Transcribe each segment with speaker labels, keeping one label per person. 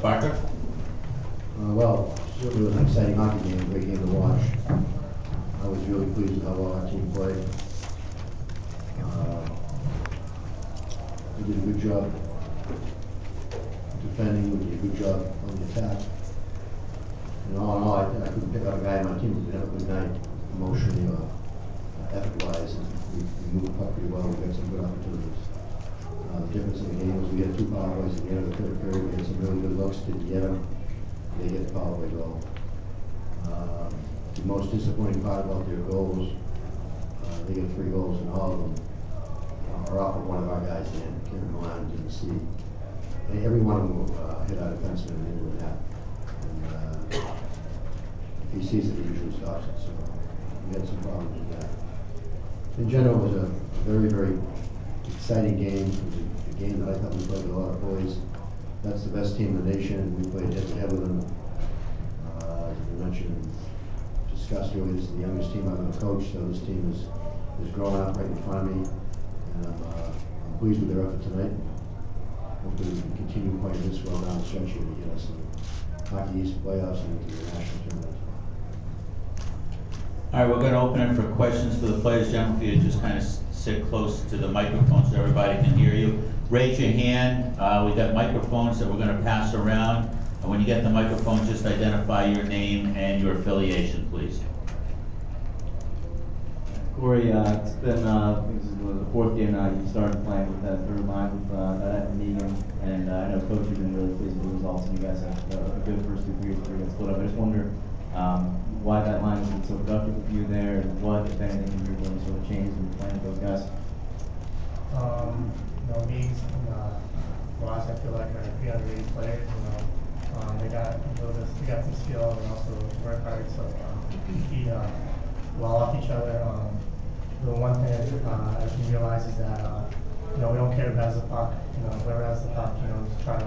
Speaker 1: Parker?
Speaker 2: Well, certainly was an exciting hockey game, great game to watch. I was really pleased with how well our team played. We did a good job defending, we did a good job on the attack. And all in all, I couldn't pick out a guy on my team who did have a good night, emotionally or effort-wise. And we moved the puck pretty well, we got some good opportunities. The difference in the game was we had 2 power plays at the end of the third period. We had some really good looks, didn't get them. They get the power play goal. The most disappointing part about their goals, they get 3 goals and all of them are off of one of our guys' hand. Kieran Milan didn't see. And every one of them hit our defenseman into the net. And if he sees it, he usually stops it. So we had some problems with that. In general, it was a very, very exciting game. It was a game that I thought we played with a lot of boys. That's the best team in the nation. We played head-to-head with them. As we mentioned, discussed earlier, this is the youngest team I've ever coached, so this team is growing up right in front of me. And I'm pleased with their effort tonight. Hopefully we can continue playing this well down the stretch here to get us in the Hockey East playoffs and into the national tournament.
Speaker 1: All right, we're going to open it for questions for the players. Gentlemen, if you just kind of sit close to the microphone so everybody can hear you. Raise your hand. We've got microphones that we're going to pass around. And when you get the microphone, just identify your name and your affiliation, please.
Speaker 3: Corey, it's been this is the 4th game now you started playing with that third line with that Negan, and I know Coach has been really pleased with the results, and you guys have a good first 2 periods where you got split up. I just wonder why that line has been so productive with you there, and what, if anything, you're doing to sort of change when you're playing with those guys.
Speaker 4: Meeks and Ross, I feel like are 3 underrated players. They got some skill and also work hard. So we well off each other. The one thing I can realize is that we don't care who has the puck. Whoever has the puck, just try to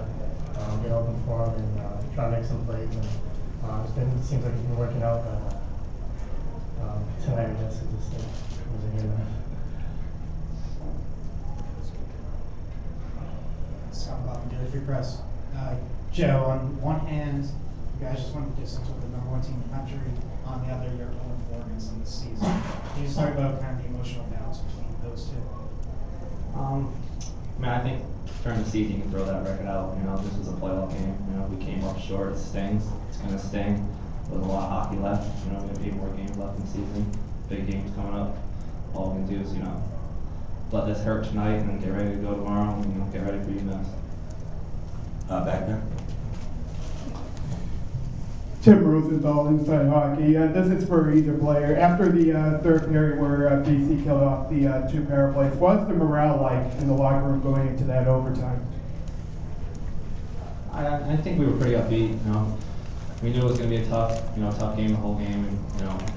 Speaker 4: get open for them and try to make some plays. And it seems like it's been working out, but tonight it just was a game.
Speaker 5: Scott Bob, Daily Free Press. Joe, on one hand, you guys just went the distance with the #1 team in the country. On the other, you're 0-4 against them this season. Can you just talk about kind of the emotional balance between those two?
Speaker 3: I think during the season you can throw that record out. This was a playoff game. We came up short. It stings. It's going to sting. There's a lot of hockey left. We have 8 more games left in the season. Big games coming up. All we can do is, let this hurt tonight and get ready to go tomorrow and get ready for UMass.
Speaker 1: Back there.
Speaker 6: Tim Rosenthal, Inside Hockey. This is for either player. After the 3rd period where BC killed off the 2 power plays, what's the morale like in the locker room going into that overtime?
Speaker 3: I think we were pretty upbeat. We knew it was going to be a tough game the whole game. And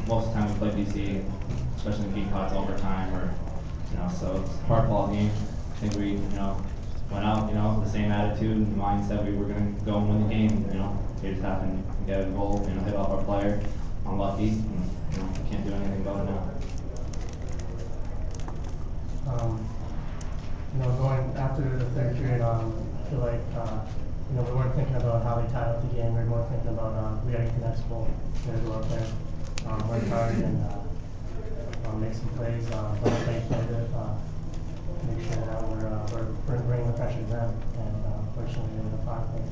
Speaker 3: most of the time we play BC, especially in Beanpot's overtime, so it's a hard ball game. I think we went out the same attitude and mindset we were going to go and win the game. We just happened to get a goal, hit off our player, unlucky, and we can't do anything about it now.
Speaker 4: Going after the 3rd period, I feel like we weren't thinking about how they tied up the game. We were more thinking about we got to get the next goal. We got to go out there, work hard, and make some plays. But they played it. Make sure that we're bringing the pressure to them, and fortunately they did a fine thing.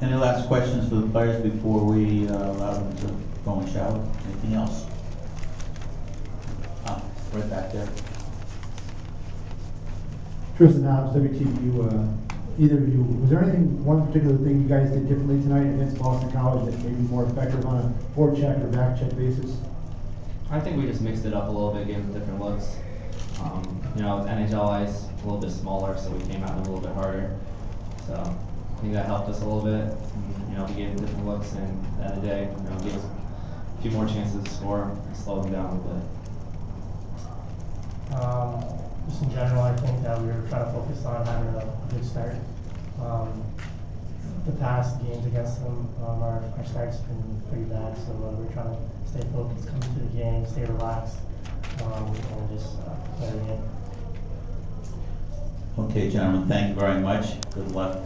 Speaker 1: Any last questions for the players before we allow them to go and shower? Anything else? Right back there.
Speaker 7: Tristan Hobbs, WTU. Either of you, was there one particular thing you guys did differently tonight against Boston College that made you more effective on a forecheck or back check basis?
Speaker 3: I think we just mixed it up a little bit, gave them different looks. NHL ice, a little bit smaller, so we came at them a little bit harder. So I think that helped us a little bit. We gave them different looks, and at the end of the day, gave us a few more chances to score and slow them down a little bit.
Speaker 4: Just in general, I think that we were trying to focus on having a good start. The past games against them, our start's been pretty bad, so we're trying to stay focused, come to the game, stay relaxed, and just play the game.
Speaker 1: Okay, gentlemen, thank you very much. Good luck.